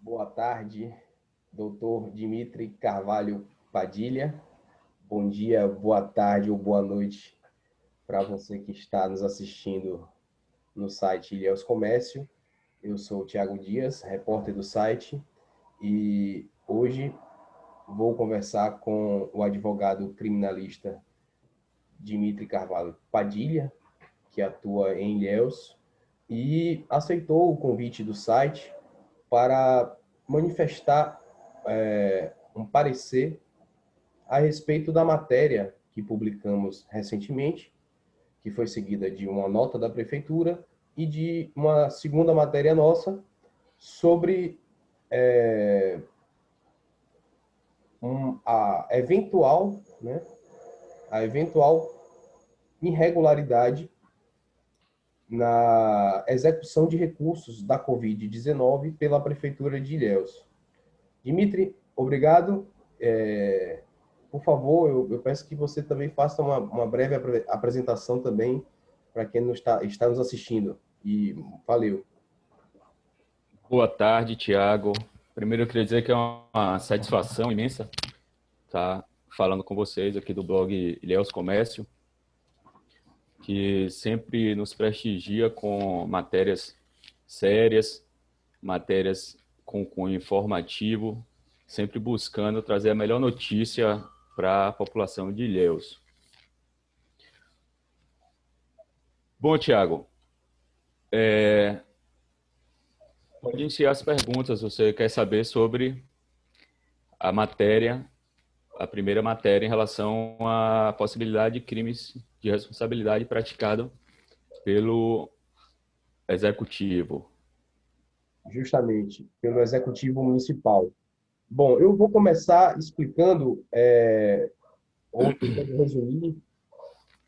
Boa tarde, doutor Dimitri Carvalho Padilha. Bom dia, boa tarde ou boa noite para você que está nos assistindo no site Ilhéus Comércio. Eu sou o Thiago Dias, repórter do site, e hoje vou conversar com o advogado criminalista Dimitri Carvalho Padilha, que atua em Ilhéus, e aceitou o convite do site para manifestar um parecer a respeito da matéria que publicamos recentemente, que foi seguida de uma nota da prefeitura e de uma segunda matéria nossa sobre né, a eventual irregularidade na execução de recursos da Covid-19 pela Prefeitura de Ilhéus. Dimitri, obrigado. Por favor, eu peço que você também faça uma breve apresentação também para quem está nos assistindo. E valeu. Boa tarde, Thiago. Primeiro eu queria dizer que é uma satisfação imensa estar falando com vocês aqui do blog Ilhéus Comércio, que sempre nos prestigia com matérias sérias, matérias com cunho informativo, sempre buscando trazer a melhor notícia para a população de Ilhéus. Bom, Thiago, pode iniciar as perguntas. Você quer saber sobre a matéria, a primeira matéria em relação à possibilidade de crimes de responsabilidade praticado pelo executivo. Justamente, pelo Executivo Municipal. Bom, eu vou começar explicando, ou tentando resumir,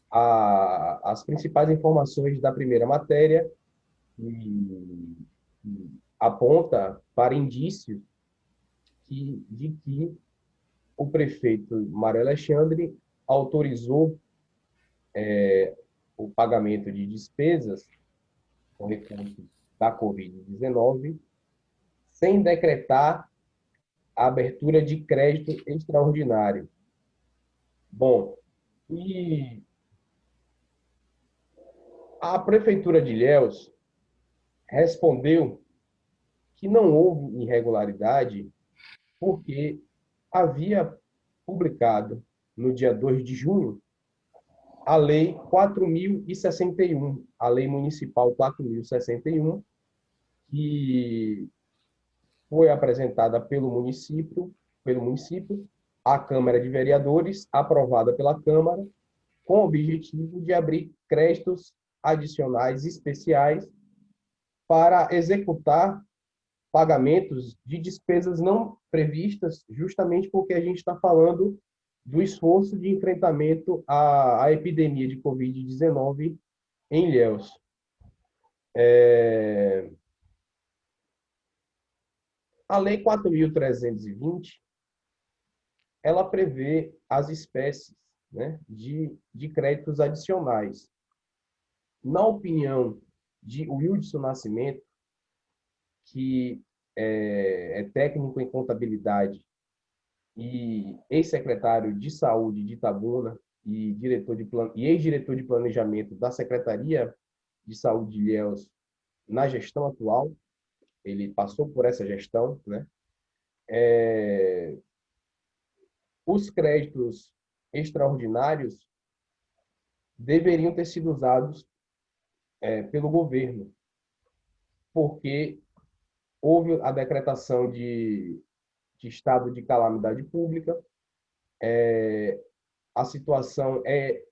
as principais informações da primeira matéria, que aponta para indícios de que o prefeito Mário Alexandre autorizou o pagamento de despesas com recursos da Covid-19 sem decretar a abertura de crédito extraordinário. Bom, e a Prefeitura de Ilhéus respondeu que não houve irregularidade porque havia publicado, no dia 2 de junho, a Lei 4.061, a Lei Municipal 4.061, que foi apresentada pelo município à Câmara de Vereadores, aprovada pela Câmara, com o objetivo de abrir créditos adicionais especiais para executar pagamentos de despesas não previstas, justamente porque a gente está falando do esforço de enfrentamento à epidemia de Covid-19 em Ilhéus. A Lei 4.320, ela prevê as espécies, né, de créditos adicionais. Na opinião de Wilson Nascimento, que é técnico em contabilidade e ex-secretário de Saúde de Itabuna e ex-diretor de planejamento da Secretaria de Saúde de Ilhéus na gestão atual, ele passou por essa gestão, né? Os créditos extraordinários deveriam ter sido usados pelo governo, porque houve a decretação de estado de calamidade pública, a situação é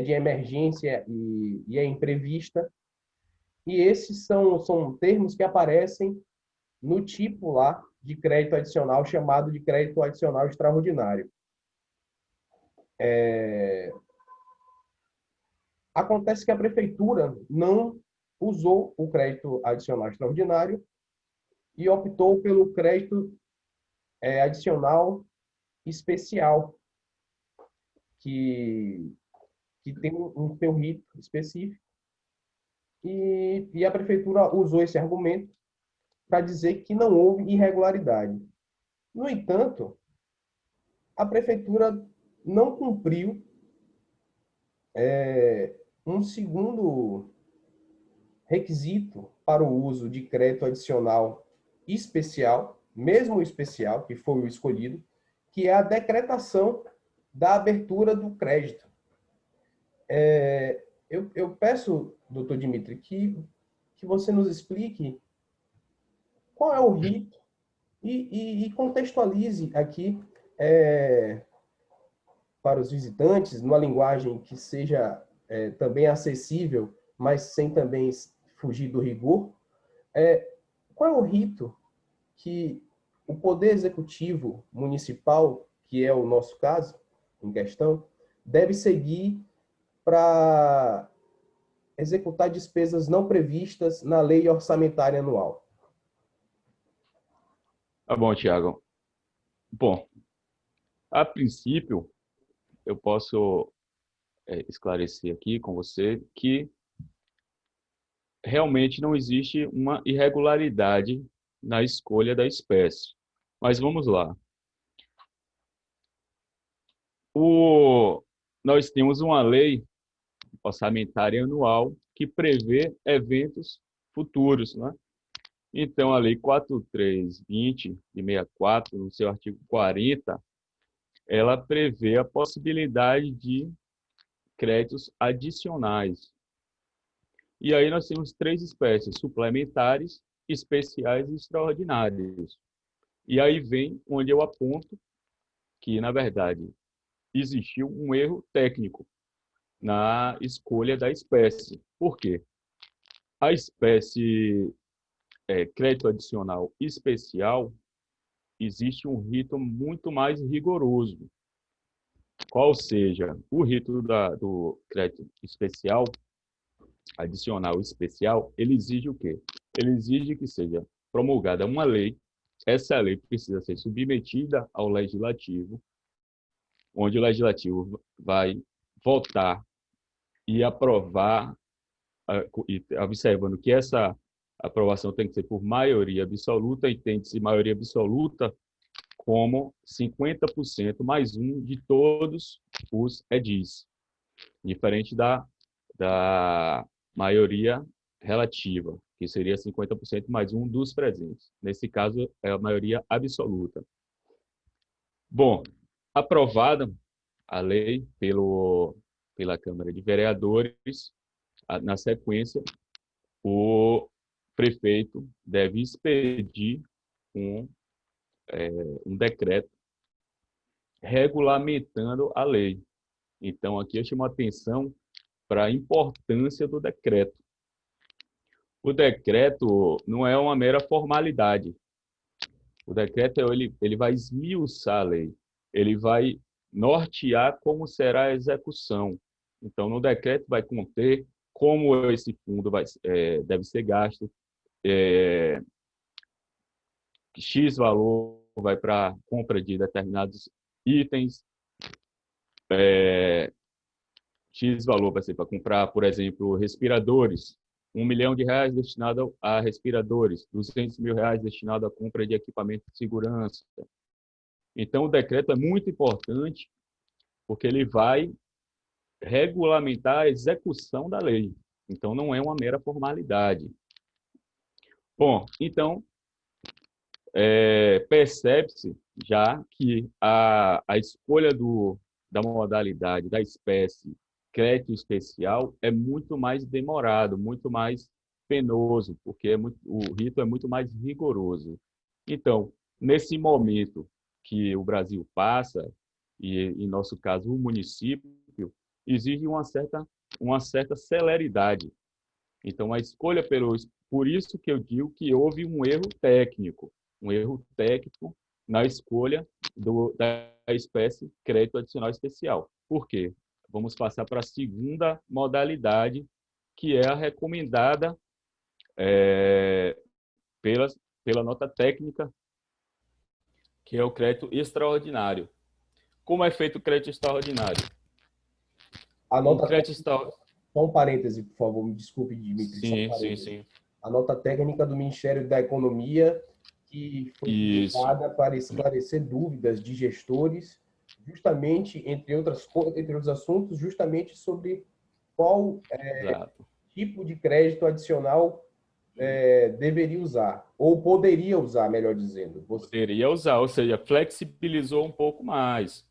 de emergência e é imprevista, e esses são termos que aparecem no tipo lá de crédito adicional, chamado de crédito adicional extraordinário. Acontece que a prefeitura não usou o crédito adicional extraordinário e optou pelo crédito adicional especial, que tem um seu rito específico, e a prefeitura usou esse argumento para dizer que não houve irregularidade. No entanto, a prefeitura não cumpriu um segundo requisito para o uso de crédito adicional especial, mesmo o especial, que foi o escolhido, que é a decretação da abertura do crédito. Eu peço, doutor Dimitri, que você nos explique qual é o rito e contextualize aqui para os visitantes, numa linguagem que seja também acessível, mas sem também fugir do rigor, qual é o rito que o Poder Executivo Municipal, que é o nosso caso em questão, deve seguir para executar despesas não previstas na lei orçamentária anual? Tá bom, Tiago. Bom, a princípio, eu posso esclarecer aqui com você que realmente não existe uma irregularidade na escolha da espécie. Mas vamos lá. Nós temos uma lei orçamentária anual que prevê eventos futuros, né? Então, a Lei 4320 de 64, no seu artigo 40, ela prevê a possibilidade de créditos adicionais. E aí nós temos três espécies: suplementares, especiais e extraordinários. E aí vem onde eu aponto que, na verdade, existiu um erro técnico na escolha da espécie. Por quê? A espécie crédito adicional especial, existe um rito muito mais rigoroso. Qual seja, o rito do crédito especial, adicional especial, ele exige o quê? Ele exige que seja promulgada uma lei. Essa lei precisa ser submetida ao legislativo, onde o legislativo vai votar e aprovar, observando que essa aprovação tem que ser por maioria absoluta, entende-se maioria absoluta como 50% mais um de todos os edis, diferente da maioria relativa, que seria 50% mais um dos presentes. Nesse caso, é a maioria absoluta. Bom, aprovada a lei pela Câmara de Vereadores, na sequência, o prefeito deve expedir um decreto regulamentando a lei. Então, aqui eu chamo a atenção para a importância do decreto. O decreto não é uma mera formalidade. O decreto ele vai esmiuçar a lei, ele vai nortear como será a execução. Então, no decreto vai conter como esse fundo deve ser gasto, X valor vai para compra de determinados itens, X valor vai ser para comprar, por exemplo, respiradores, R$ 1 milhão destinado a respiradores, R$ 200 mil destinado à compra de equipamento de segurança. Então, o decreto é muito importante porque ele vai regulamentar a execução da lei. Então, não é uma mera formalidade. Bom, então, percebe-se já que a escolha da modalidade, da espécie crédito especial é muito mais demorado, muito mais penoso, porque o rito é muito mais rigoroso. Então, nesse momento que o Brasil passa, e em nosso caso o município, exige uma certa celeridade. Então, a escolha por isso que eu digo que houve um erro técnico na escolha da espécie crédito adicional especial. Por quê? Vamos passar para a segunda modalidade, que é a recomendada pela nota técnica, que é o crédito extraordinário. Como é feito o crédito extraordinário? A O nota crédito técnica, só um parêntese, por favor, me desculpe, Dimitri. Sim, sim, sim. a nota técnica do Ministério da Economia, que foi Isso, publicada para esclarecer dúvidas de gestores, justamente, entre outros assuntos, justamente sobre qual exato. tipo de crédito adicional deveria usar, ou poderia usar, melhor dizendo. Poderia usar, ou seja, flexibilizou um pouco mais.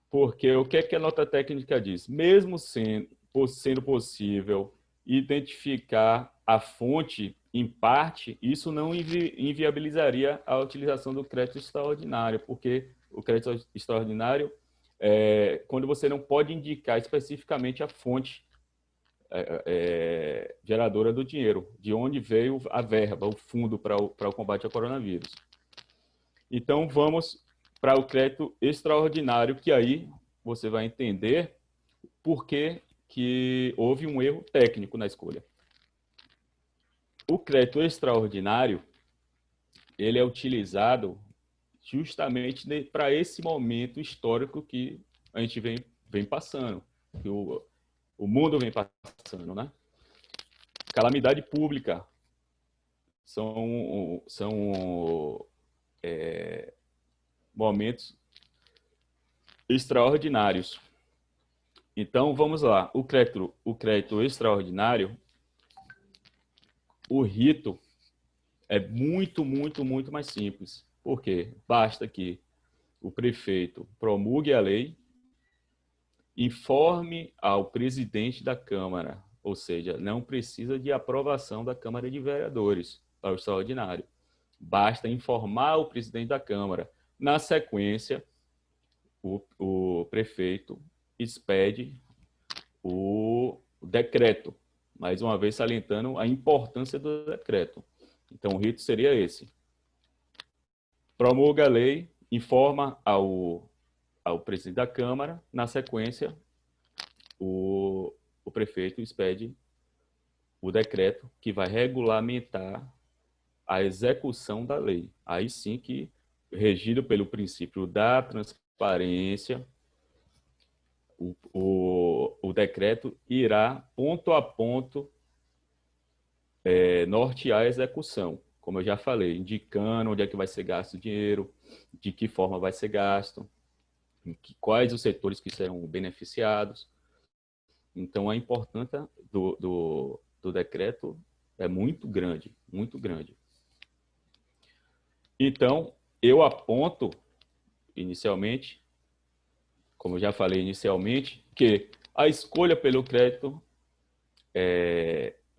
Porque o que é que a nota técnica diz? Mesmo sendo possível identificar a fonte em parte, isso não inviabilizaria a utilização do crédito extraordinário, porque o crédito extraordinário é quando você não pode indicar especificamente a fonte geradora do dinheiro, de onde veio a verba, o fundo para o combate ao coronavírus. Então, vamos para o crédito extraordinário, que aí você vai entender por que houve um erro técnico na escolha. O crédito extraordinário, ele é utilizado justamente para esse momento histórico que a gente vem passando, que o mundo vem passando, né? Calamidade pública são momentos extraordinários. Então, vamos lá. O crédito extraordinário, o rito é muito, muito, muito mais simples. Por quê? Basta que o prefeito promulgue a lei, informe ao presidente da Câmara, ou seja, não precisa de aprovação da Câmara de Vereadores para o extraordinário. Basta informar o presidente da Câmara. Na sequência, o prefeito expede o decreto, mais uma vez salientando a importância do decreto. Então, o rito seria esse: promulga a lei, informa ao presidente da Câmara, na sequência, o prefeito expede o decreto que vai regulamentar a execução da lei. Aí sim que, regido pelo princípio da transparência, o decreto irá, ponto a ponto, nortear a execução. Como eu já falei, indicando onde é que vai ser gasto o dinheiro, de que forma vai ser gasto, quais os setores que serão beneficiados. Então, a importância do decreto é muito grande, muito grande. Então, eu aponto, inicialmente, como eu já falei inicialmente, que a escolha pelo crédito,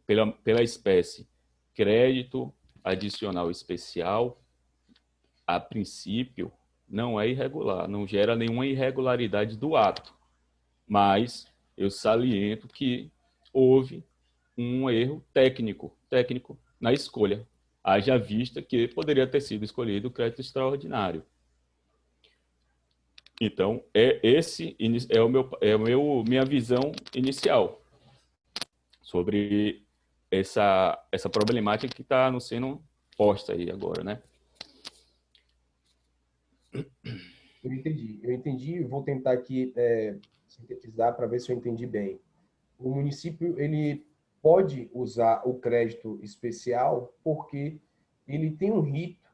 pela espécie crédito adicional especial, a princípio, não é irregular, não gera nenhuma irregularidade do ato, mas eu saliento que houve um erro técnico na escolha, haja vista que poderia ter sido escolhido o crédito extraordinário. Então, esse minha visão inicial sobre essa problemática que está no sendo posta aí agora, né? Eu entendi, vou tentar aqui sintetizar para ver se eu entendi bem. O município ele pode usar o crédito especial porque ele tem um rito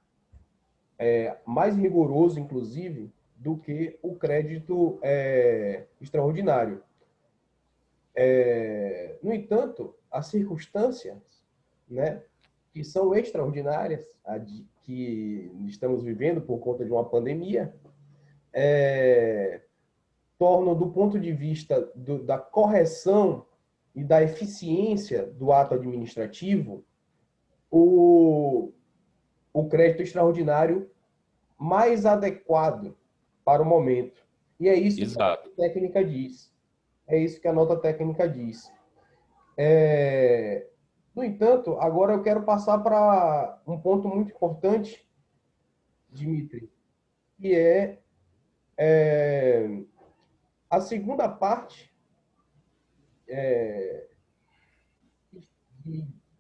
mais rigoroso, inclusive, do que o crédito extraordinário. No entanto, as circunstâncias, né, que são extraordinárias, que estamos vivendo por conta de uma pandemia, tornam, do ponto de vista da correção e da eficiência do ato administrativo, o, o crédito extraordinário mais adequado para o momento. E é isso que a nota Exato. técnica diz. É isso que a nota técnica diz. No entanto, agora eu quero passar para um ponto muito importante, Dimitri, que a segunda parte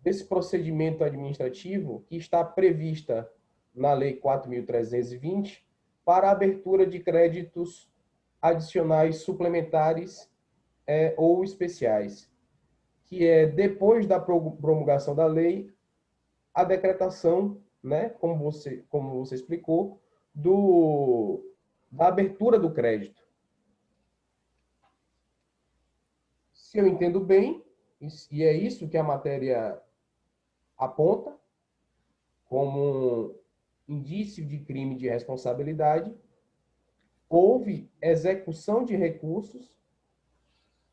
desse procedimento administrativo que está prevista na Lei 4.320 para a abertura de créditos adicionais suplementares ou especiais. que é, depois da promulgação da lei, a decretação, né, como você explicou, da abertura do crédito. Se eu entendo bem, e é isso que a matéria aponta como um indício de crime de responsabilidade, houve execução de recursos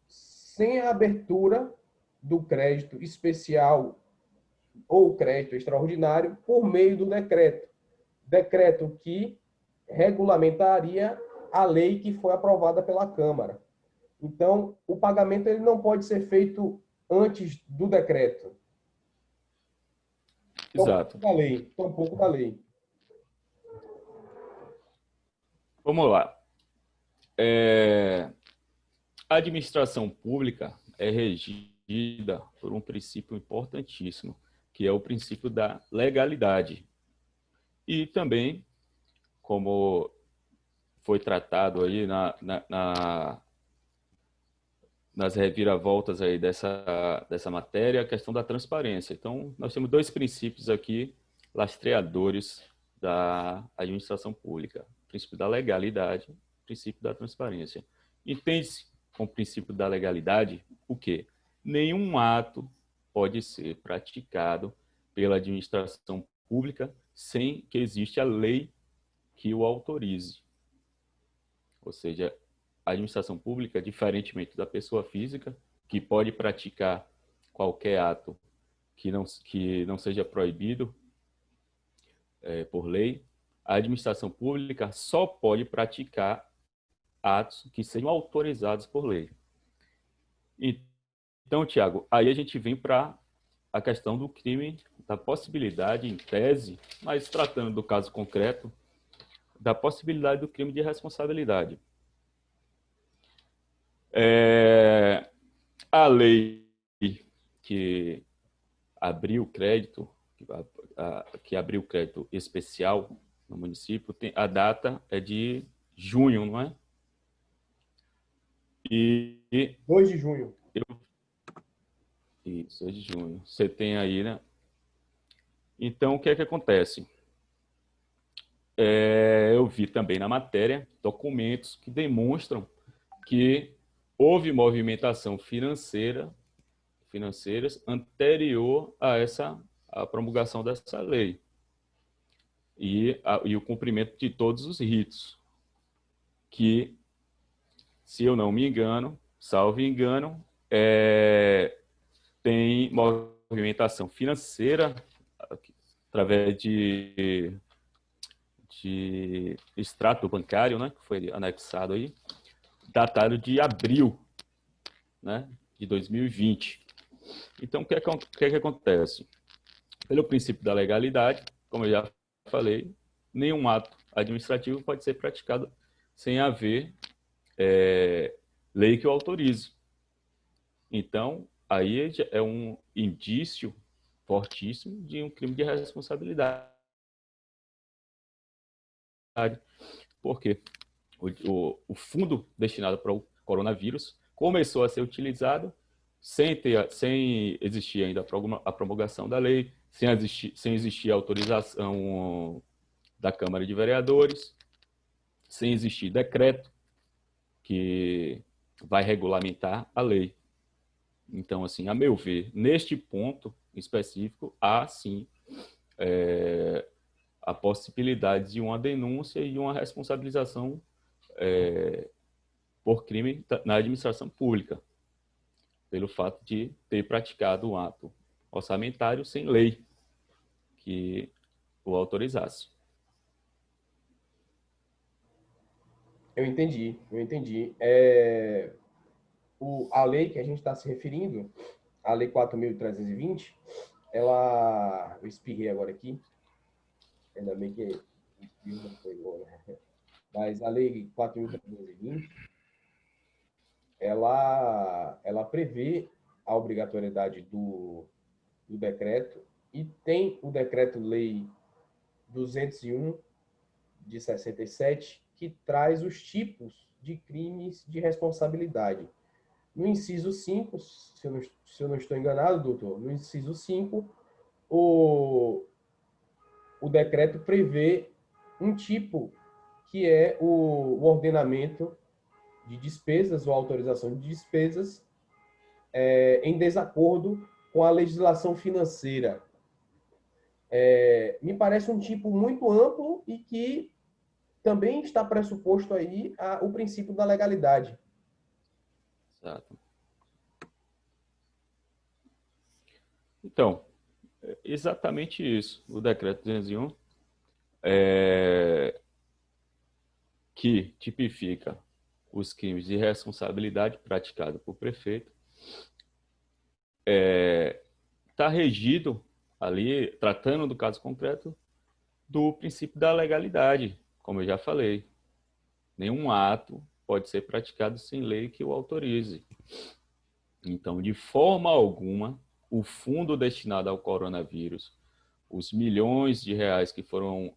sem a abertura do crédito especial ou crédito extraordinário por meio do decreto. Decreto que regulamentaria a lei que foi aprovada pela Câmara. Então, o pagamento ele não pode ser feito antes do decreto. Exato. Tampouco da lei. Vamos lá. A administração pública é regida por um princípio importantíssimo, que é o princípio da legalidade. E também, como foi tratado aí nas reviravoltas aí dessa matéria, a questão da transparência. Então, nós temos dois princípios aqui lastreadores da administração pública: o princípio da legalidade, o princípio da transparência. Entende-se com o princípio da legalidade o quê? Nenhum ato pode ser praticado pela administração pública sem que exista a lei que o autorize. Ou seja, a administração pública, diferentemente da pessoa física, que pode praticar qualquer ato que não seja proibido por lei, a administração pública só pode praticar atos que sejam autorizados por lei. Então, Tiago, aí a gente vem para a questão do crime, da possibilidade, em tese, mas tratando do caso concreto, da possibilidade do crime de responsabilidade. A lei que abriu crédito, que abriu crédito especial no município, a data é de junho, não é? 2 de junho. Isso, 2 de junho. Você tem aí, né? Então, o que é que acontece? Eu vi também na matéria documentos que demonstram que houve movimentação financeiras anterior a promulgação dessa lei e o cumprimento de todos os ritos, que, se eu não me engano, salvo engano, tem movimentação financeira através de extrato bancário, né, que foi anexado aí, datado de abril, né, de 2020. Então, o que é que acontece? Pelo princípio da legalidade, como eu já falei, nenhum ato administrativo pode ser praticado sem haver lei que o autorize. Então, aí é um indício fortíssimo de um crime de responsabilidade. Por quê? O fundo destinado para o coronavírus começou a ser utilizado sem existir ainda a promulgação da lei, sem existir a autorização da Câmara de Vereadores, sem existir decreto que vai regulamentar a lei. Então, assim, a meu ver, neste ponto específico, há sim a possibilidade de uma denúncia e uma responsabilização por crime na administração pública, pelo fato de ter praticado um ato orçamentário sem lei que o autorizasse. Eu entendi. A lei que a gente está se referindo, a Lei 4.320, ela... Eu espirrei agora aqui. Ainda bem que o espirro não pegou, né? Mas a Lei 4.320, ela prevê a obrigatoriedade do decreto e tem o Decreto-Lei 201 de 67, que traz os tipos de crimes de responsabilidade. No inciso 5, se eu não estou enganado, doutor, no inciso 5, o, o decreto prevê um tipo que é o ordenamento de despesas ou autorização de despesas em desacordo com a legislação financeira. Me parece um tipo muito amplo e que também está pressuposto aí o princípio da legalidade. Exato. Então, é exatamente isso. O decreto 201 que tipifica os crimes de responsabilidade praticada por prefeito está regido ali, tratando do caso concreto, do princípio da legalidade, como eu já falei. Nenhum ato pode ser praticado sem lei que o autorize. Então, de forma alguma, o fundo destinado ao coronavírus, os milhões de reais que foram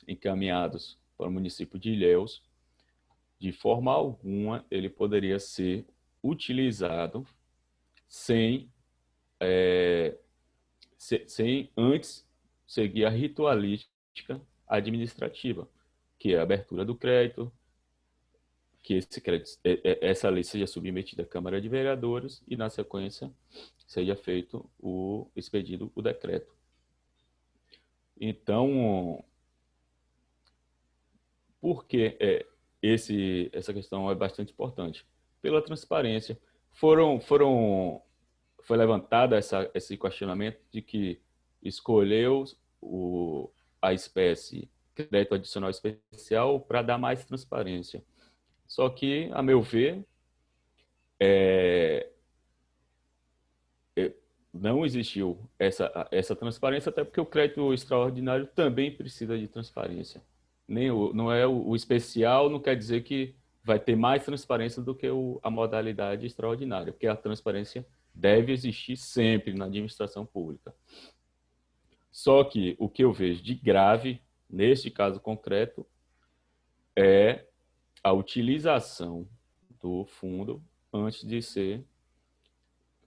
encaminhados para o município de Ilhéus, de forma alguma ele poderia ser utilizado sem, sem antes seguir a ritualística administrativa, que é a abertura do crédito, que essa lei seja submetida à Câmara de Vereadores e, na sequência, seja feito expedido o decreto. Então, por que essa questão é bastante importante? Pela transparência. Foi levantado esse questionamento de que escolheu a espécie crédito adicional especial para dar mais transparência. Só que, a meu ver, é, não existiu essa transparência, até porque o crédito extraordinário também precisa de transparência. Não é o especial, não quer dizer que vai ter mais transparência do que a modalidade extraordinária, porque a transparência deve existir sempre na administração pública. Só que o que eu vejo de grave, neste caso concreto, é a utilização do fundo antes de ser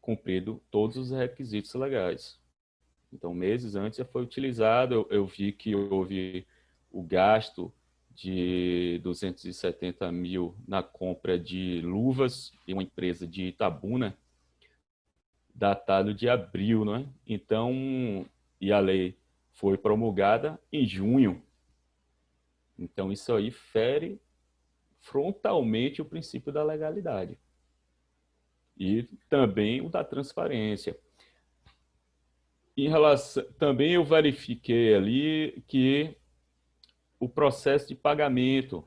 cumprido todos os requisitos legais. Então, meses antes já foi utilizado. Eu vi que houve o gasto de 270 mil na compra de luvas de uma empresa de Itabuna, datado de abril, não é? Então, e a lei foi promulgada em junho. Então, isso aí fere frontalmente o princípio da legalidade e também o da transparência. Em relação, também eu verifiquei ali que o processo de pagamento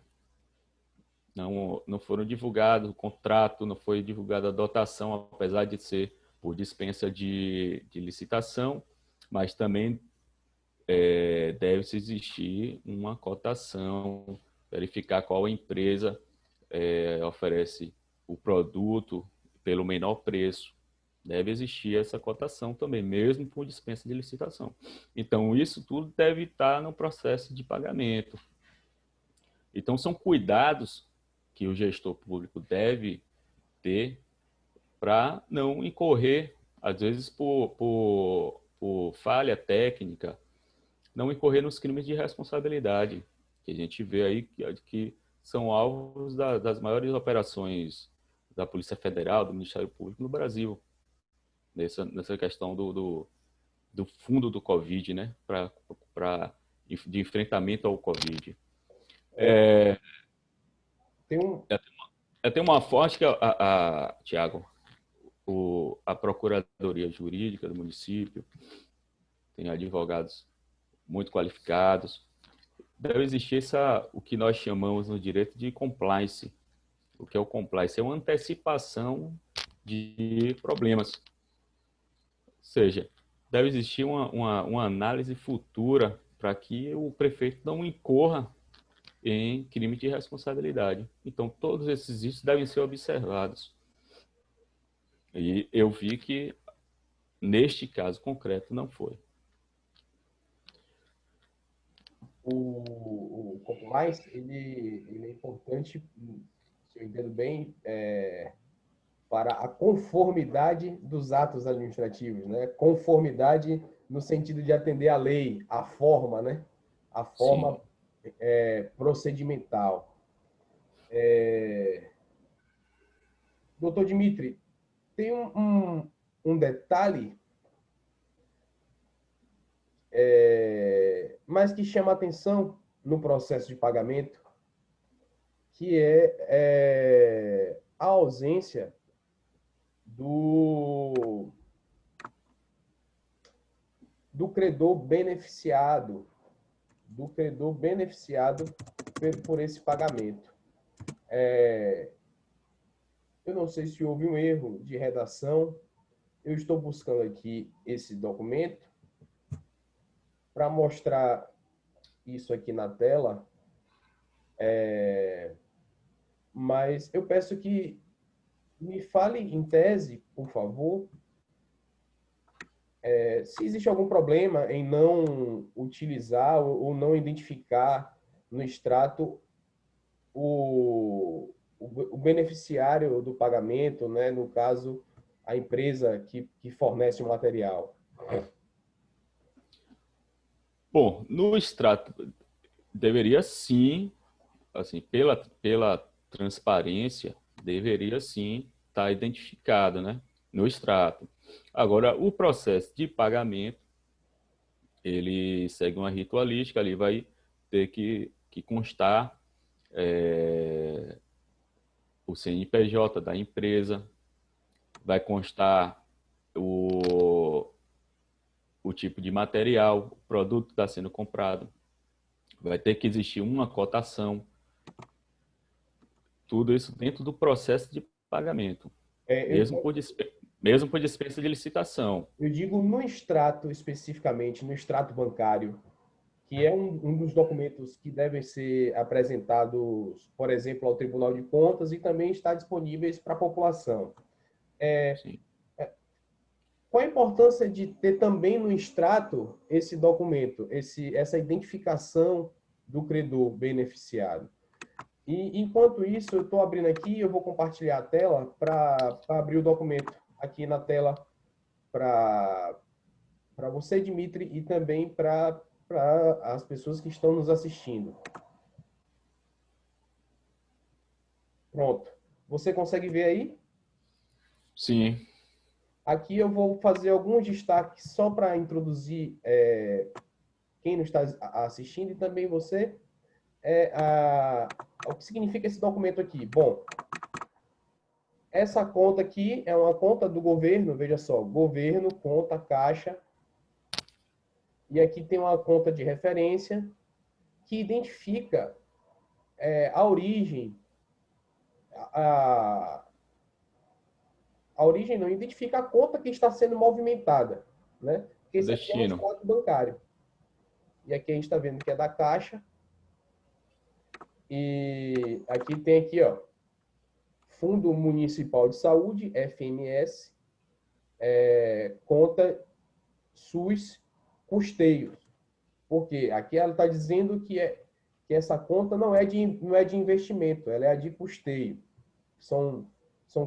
não foram divulgados, o contrato não foi divulgada a dotação, apesar de ser por dispensa de licitação, mas também deve-se existir uma cotação, verificar qual empresa oferece o produto pelo menor preço. Deve existir essa cotação também, mesmo por dispensa de licitação. Então, isso tudo deve estar no processo de pagamento. Então, são cuidados que o gestor público deve ter para não incorrer, às vezes por falha técnica, não incorrer nos crimes de responsabilidade, que a gente vê aí que são alvos das maiores operações da Polícia Federal, do Ministério Público no Brasil, nessa questão do fundo do Covid, né? De enfrentamento ao Covid. Tem um, Tem uma forte que, Tiago, a Procuradoria Jurídica do município tem advogados muito qualificados. Deve existir o que nós chamamos no direito de compliance. O que é o compliance? É uma antecipação de problemas. Ou seja, deve existir uma análise futura para que o prefeito não incorra em crime de responsabilidade. Então, todos esses riscos devem ser observados. E eu vi que, neste caso concreto, não foi. o compliance, ele é importante, se eu entendo bem, para a conformidade dos atos administrativos, né? Conformidade no sentido de atender à lei, à forma, né? A forma Sim. procedimental. Doutor Dimitri, tem um detalhe, mas que chama atenção no processo de pagamento, que é a ausência do credor beneficiado, por esse pagamento. Eu não sei se houve um erro de redação. Eu estou buscando aqui esse documento para mostrar isso aqui na tela, mas eu peço que me fale em tese, por favor, se existe algum problema em não utilizar ou não identificar no extrato o beneficiário do pagamento, né? No caso, a empresa que fornece o material. Bom, no extrato deveria sim, assim, pela transparência, deveria sim estar identificado, né, no extrato. Agora, o processo de pagamento, ele segue uma ritualística, ali vai ter que constar o CNPJ da empresa, vai constar o tipo de material, o produto que está sendo comprado, vai ter que existir uma cotação, tudo isso dentro do processo de pagamento, É, eu, mesmo mesmo por dispensa de licitação. eu digo no extrato especificamente, no extrato bancário, que é um dos documentos que devem ser apresentados, por exemplo, ao Tribunal de Contas e também está disponíveis para a população. Sim. Qual a importância de ter também no extrato esse documento, essa identificação do credor beneficiado? E enquanto isso, eu estou abrindo aqui, eu vou compartilhar a tela para abrir o documento aqui na tela para você, Dimitri, e também para as pessoas que estão nos assistindo. Pronto. Você consegue ver aí? Sim. Aqui eu vou fazer alguns destaques só para introduzir quem nos está assistindo e também você. O que significa esse documento aqui? Bom, essa conta aqui é uma conta do governo, veja só, governo, conta, caixa, e aqui tem uma conta de referência que identifica a origem, a, a origem não, identifica a conta que está sendo movimentada, né? Porque O esse aqui é um destino. extrato bancário. E aqui a gente está vendo que é da Caixa. E aqui tem aqui, ó, Fundo Municipal de Saúde, FMS, conta SUS custeios. Porque aqui ela está dizendo que essa conta não é de investimento, ela é a de custeio. São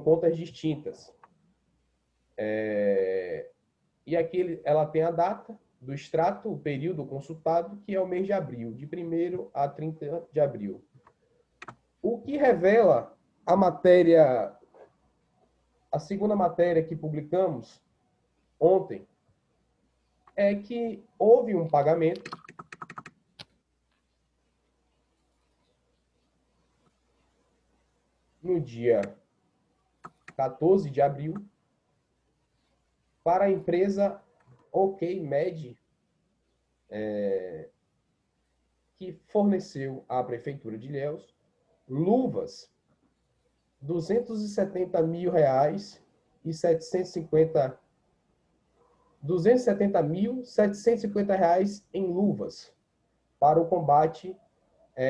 contas distintas. E aqui ela tem a data do extrato, o período consultado, que é o mês de abril, de 1º a 30 de abril. O que revela a matéria, a segunda matéria que publicamos ontem, é que houve um pagamento no dia 14 de abril para a empresa OKMed, que forneceu à Prefeitura de Ilhéus luvas, R$ 270.000 e 750 R$ 270.750 em luvas para o combate,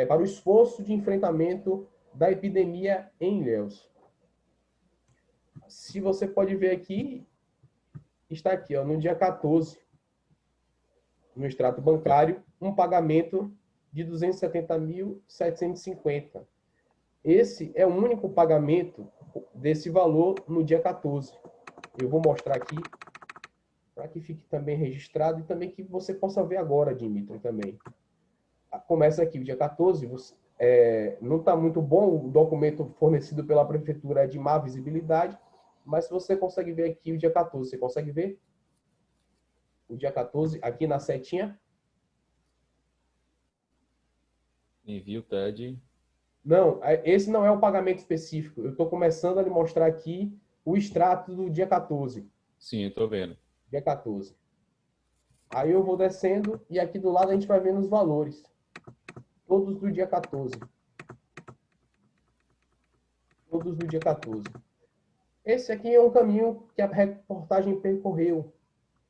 para o esforço de enfrentamento da epidemia em Ilhéus. Se você pode ver aqui, está aqui, ó, no dia 14, no extrato bancário, um pagamento de R$ 270.750. Esse é o único pagamento desse valor no dia 14. Eu vou mostrar aqui para que fique também registrado e também que você possa ver agora, Dimitri, também. Começa aqui o dia 14, não está muito bom, o documento fornecido pela prefeitura é de má visibilidade, mas se você consegue ver aqui o dia 14, você consegue ver? O dia 14, aqui na setinha? Envio TED. Não, esse não é o pagamento específico. Eu estou começando a lhe mostrar aqui o extrato do dia 14. Sim, eu tô vendo. Dia 14. Aí eu vou descendo e aqui do lado a gente vai vendo os valores. Todos do dia 14. Todos do dia 14. Esse aqui é um caminho que a reportagem percorreu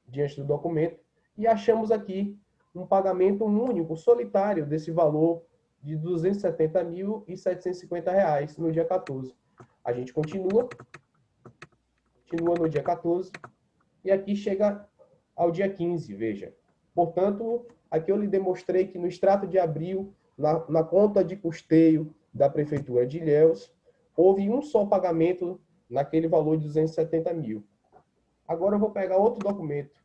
diante do documento e achamos aqui um pagamento único, solitário, desse valor de R$ 270.750 no dia 14. A gente continua no dia 14 e aqui chega ao dia 15, veja. Portanto, aqui eu lhe demonstrei que no extrato de abril, na conta de custeio da Prefeitura de Ilhéus, houve um só pagamento naquele valor de 270 mil. Agora eu vou pegar outro documento.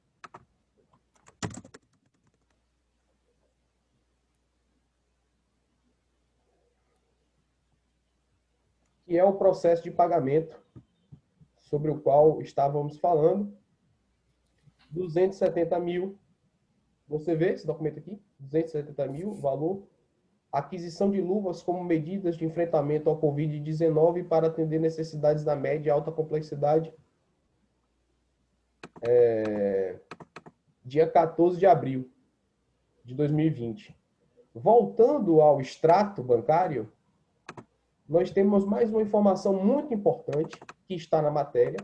Que é o processo de pagamento sobre o qual estávamos falando. 270 mil. Você vê esse documento aqui? 270 mil, valor. Aquisição de luvas como medidas de enfrentamento ao Covid-19 para atender necessidades da média e alta complexidade. Dia 14 de abril de 2020. Voltando ao extrato bancário, nós temos mais uma informação muito importante que está na matéria,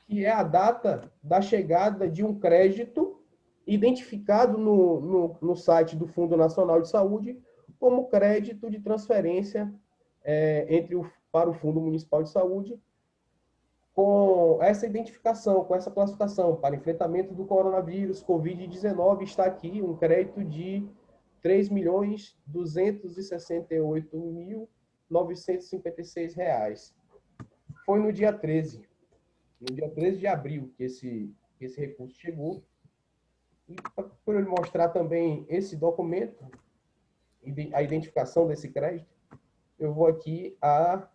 que é a data da chegada de um crédito identificado no site do Fundo Nacional de Saúde como crédito de transferência para o Fundo Municipal de Saúde, com essa identificação, com essa classificação para enfrentamento do coronavírus, Covid-19, está aqui um crédito de R$ 3.268.956. Foi no dia 13 de abril que esse recurso chegou. E por eu mostrar também esse documento, a identificação desse crédito, eu vou aqui a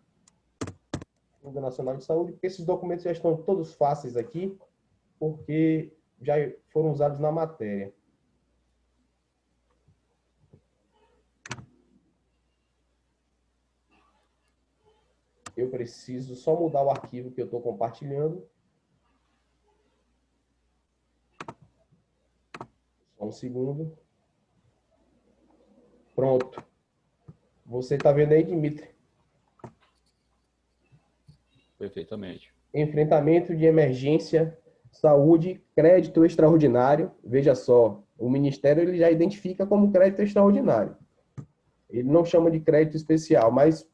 Fundo Nacional de Saúde, porque esses documentos já estão todos fáceis aqui, porque já foram usados na matéria. Eu preciso só mudar o arquivo que eu estou compartilhando. Só um segundo. Pronto. Você está vendo aí, Dimitri? Perfeitamente. Enfrentamento de emergência, saúde, crédito extraordinário. Veja só, o Ministério ele já identifica como crédito extraordinário. Ele não chama de crédito especial, mas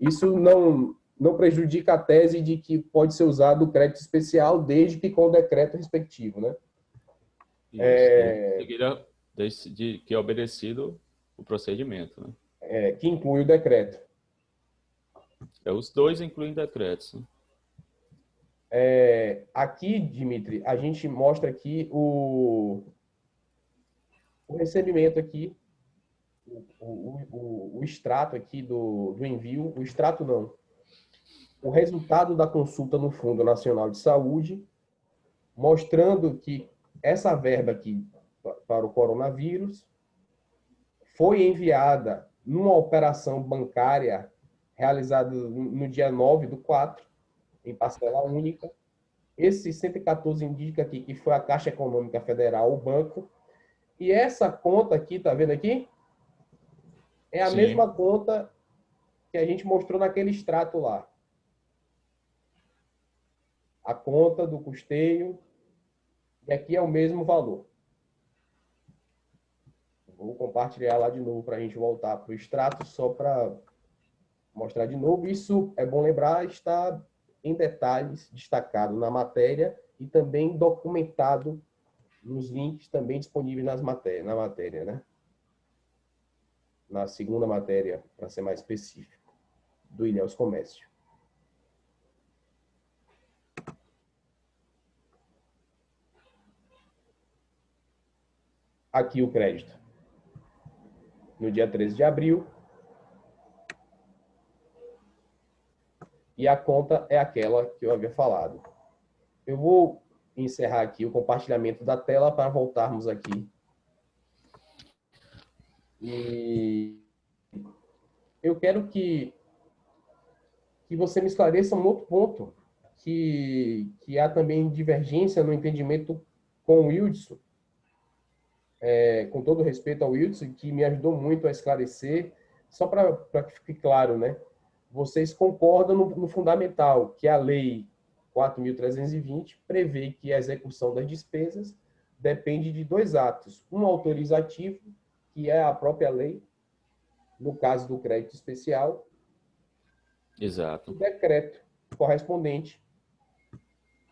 isso não prejudica a tese de que pode ser usado o crédito especial desde que com o decreto respectivo, né? Desde que é obedecido o procedimento, né? Que inclui o decreto. Os dois incluem decretos, né? Aqui, Dimitri, a gente mostra aqui o recebimento aqui, o extrato aqui do envio, o extrato não, o resultado da consulta no Fundo Nacional de Saúde, mostrando que essa verba aqui para o coronavírus foi enviada numa operação bancária realizada no dia 9/4, em parcela única. Esse 114 indica aqui que foi a Caixa Econômica Federal, o banco. E essa conta aqui, tá vendo aqui? É a mesma conta que a gente mostrou naquele extrato lá. A conta do custeio. E aqui é o mesmo valor. Vou compartilhar lá de novo para a gente voltar para o extrato, só para mostrar de novo. Isso, é bom lembrar, está em detalhes destacado na matéria e também documentado nos links também disponíveis na matéria, né? na segunda matéria, para ser mais específico, do Ilhéus Comércio. Aqui o crédito. No dia 13 de abril. E a conta é aquela que eu havia falado. Eu vou encerrar aqui o compartilhamento da tela para voltarmos aqui. E eu quero que você me esclareça um outro ponto, que há também divergência no entendimento com o Wildson, com todo respeito ao Wildson, que me ajudou muito a esclarecer, só para que fique claro, né? Vocês concordam no fundamental, que a lei 4.320 prevê que a execução das despesas depende de dois atos. Um autorizativo, que é a própria lei, no caso do crédito especial. Exato. O decreto correspondente.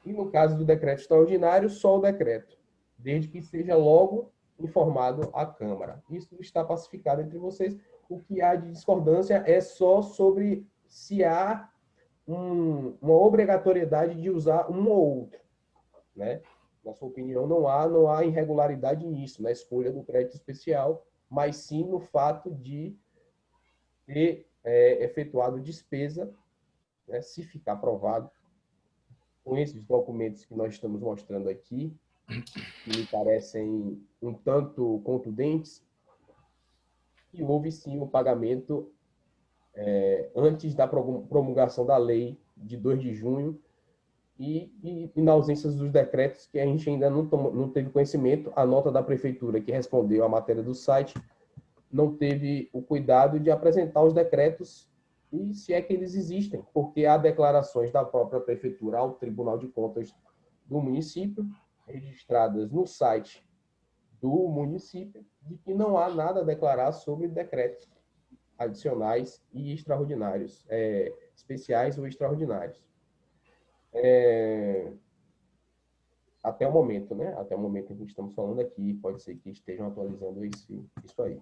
E no caso do decreto extraordinário, só o decreto, desde que seja logo informado à Câmara. Isso está pacificado entre vocês. O que há de discordância é só sobre se há uma obrigatoriedade de usar um ou outro, né? Na sua opinião, não há irregularidade nisso, na escolha do crédito especial, mas sim no fato de ter efetuado despesa, né, se ficar aprovado, com esses documentos que nós estamos mostrando aqui, que me parecem um tanto contundentes, e houve sim o pagamento antes da promulgação da lei de 2 de junho e na ausência dos decretos que a gente ainda não teve conhecimento. A nota da prefeitura que respondeu à matéria do site não teve o cuidado de apresentar os decretos e se é que eles existem, porque há declarações da própria prefeitura ao Tribunal de Contas do município, registradas no site do município, de que não há nada a declarar sobre decretos adicionais e extraordinários, especiais ou extraordinários. Até o momento, né? Até o momento que estamos falando aqui, pode ser que estejam atualizando isso aí.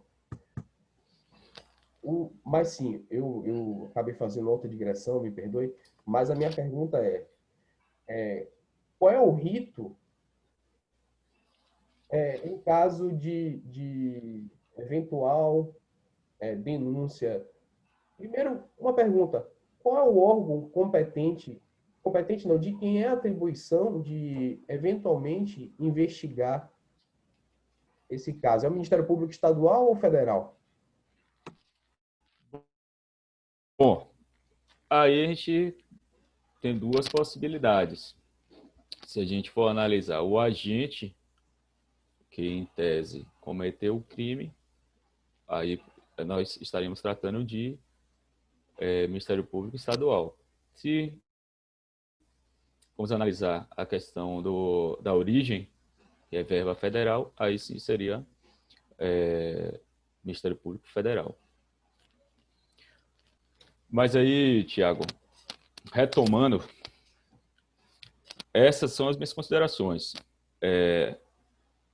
Mas sim, eu acabei fazendo outra digressão, me perdoe, mas a minha pergunta qual é o rito em caso de eventual denúncia? Primeiro, uma pergunta: qual é o órgão competente, competente não, de quem é a atribuição de eventualmente investigar esse caso? É o Ministério Público Estadual ou Federal? Bom, aí a gente tem duas possibilidades. Se a gente for analisar o agente que, em tese, cometeu o crime, aí nós estaríamos tratando de Ministério Público Estadual. Se vamos analisar a questão da origem, que é verba federal, aí sim seria Ministério Público Federal. Mas aí, Tiago, retomando, essas são as minhas considerações.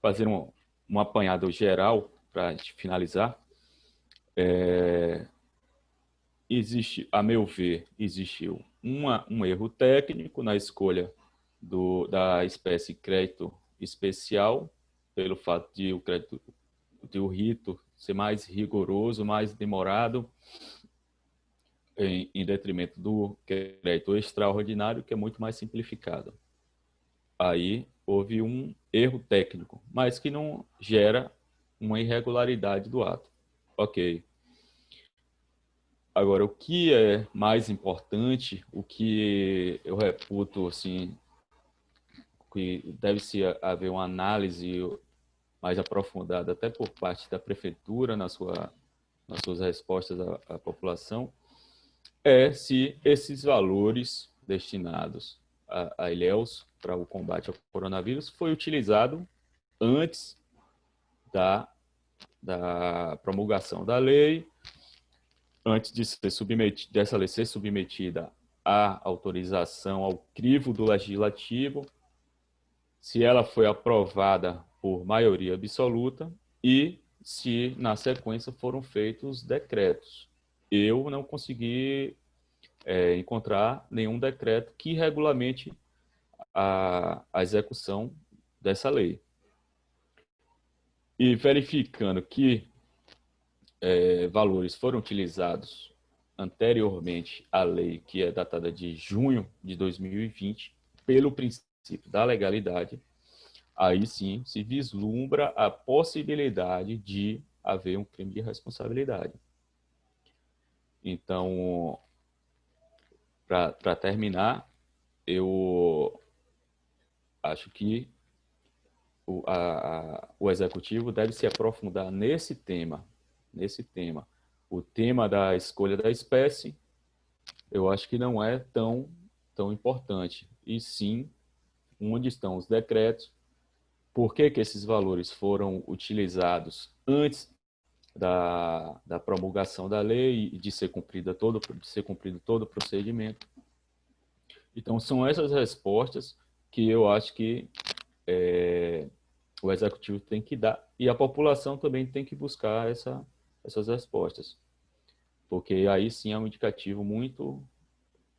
Fazer um apanhado geral para a gente finalizar. Existe, a meu ver, existiu um erro técnico na escolha da espécie crédito especial, pelo fato de o rito ser mais rigoroso, mais demorado, em detrimento do crédito extraordinário, que é muito mais simplificado. Aí houve um erro técnico, mas que não gera uma irregularidade do ato. Ok. Agora, o que é mais importante, o que eu reputo, assim, que deve-se haver uma análise mais aprofundada, até por parte da prefeitura, nas suas respostas à população, é se esses valores destinados a Ilhéus para o combate ao coronavírus foi utilizado antes da promulgação da lei, antes de dessa lei ser submetida à autorização ao crivo do legislativo, se ela foi aprovada por maioria absoluta e se na sequência foram feitos decretos. Eu não consegui encontrar nenhum decreto que regulamente a execução dessa lei. E verificando que valores foram utilizados anteriormente à lei, que é datada de junho de 2020, pelo princípio da legalidade, aí sim se vislumbra a possibilidade de haver um crime de responsabilidade. Então, para terminar, eu acho que o executivo deve se aprofundar nesse tema. O tema da escolha da espécie, eu acho que não é tão importante. E sim, onde estão os decretos, por que esses valores foram utilizados antes da promulgação da lei e de ser cumprido todo o procedimento. Então, são essas respostas que eu acho que o executivo tem que dar e a população também tem que buscar essas respostas, porque aí sim é um indicativo muito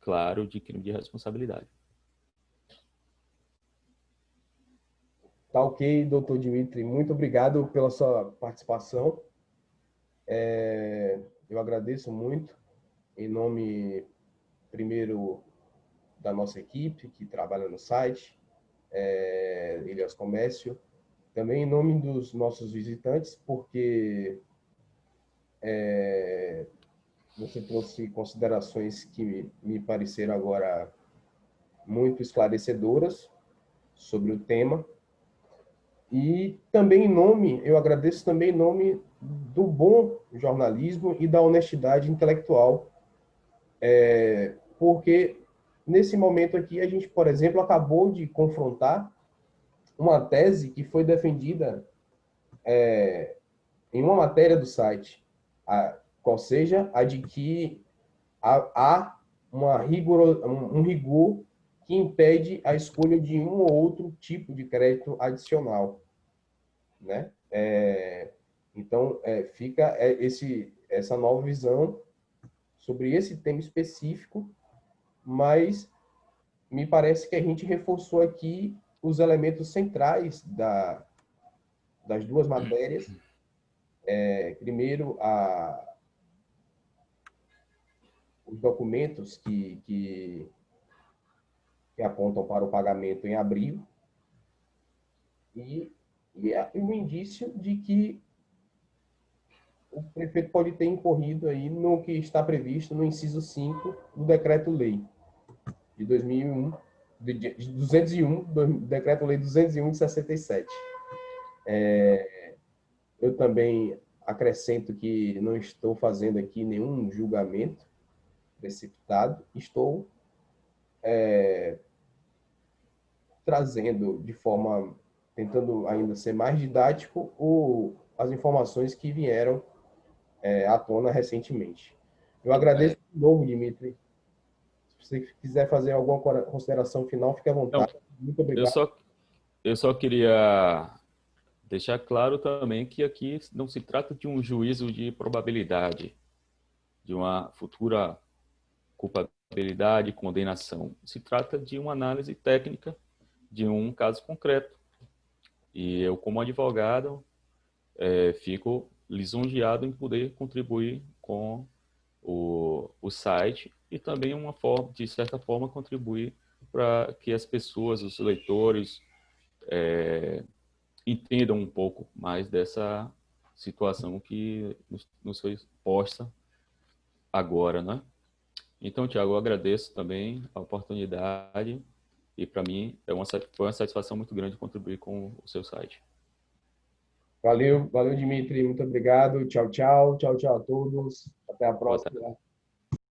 claro de crime de responsabilidade. Tá ok, doutor Dimitri. Muito obrigado pela sua participação. Eu agradeço muito, em nome, primeiro, da nossa equipe que trabalha no site, Ilhéus Comércio, também em nome dos nossos visitantes, porque você trouxe considerações que me pareceram agora muito esclarecedoras sobre o tema. E também eu agradeço também em nome do bom jornalismo e da honestidade intelectual, porque nesse momento aqui a gente, por exemplo, acabou de confrontar uma tese que foi defendida em uma matéria do site, qual seja a de que há um rigor que impede a escolha de um ou outro tipo de crédito adicional, né? Então, fica essa nova visão sobre esse tema específico, mas me parece que a gente reforçou aqui os elementos centrais das duas matérias. Primeiro, os documentos que apontam para o pagamento em abril e o indício de que o prefeito pode ter incorrido aí no que está previsto no inciso 5 do Decreto-Lei de 2001, de 201, do Decreto-Lei 201 de 67. Eu também acrescento que não estou fazendo aqui nenhum julgamento precipitado, estou trazendo de forma, tentando ainda ser mais didático, as informações que vieram à tona recentemente. Eu agradeço de novo, Dimitri. Se você quiser fazer alguma consideração final, fique à Não, vontade. Muito eu obrigado. só, eu só queria deixar claro também que aqui não se trata de um juízo de probabilidade, de uma futura culpabilidade, condenação. Se trata de uma análise técnica de um caso concreto. E eu, como advogado, fico lisonjeado em poder contribuir com o site e também uma forma, de certa forma, contribuir para que as pessoas, os leitores, entendam um pouco mais dessa situação que nos foi posta agora, né? Então, Tiago, eu agradeço também a oportunidade e para mim foi uma satisfação muito grande contribuir com o seu site. Valeu, Dimitri. Muito obrigado. Tchau, tchau. Tchau, tchau a todos. Até a Boa tarde. próxima.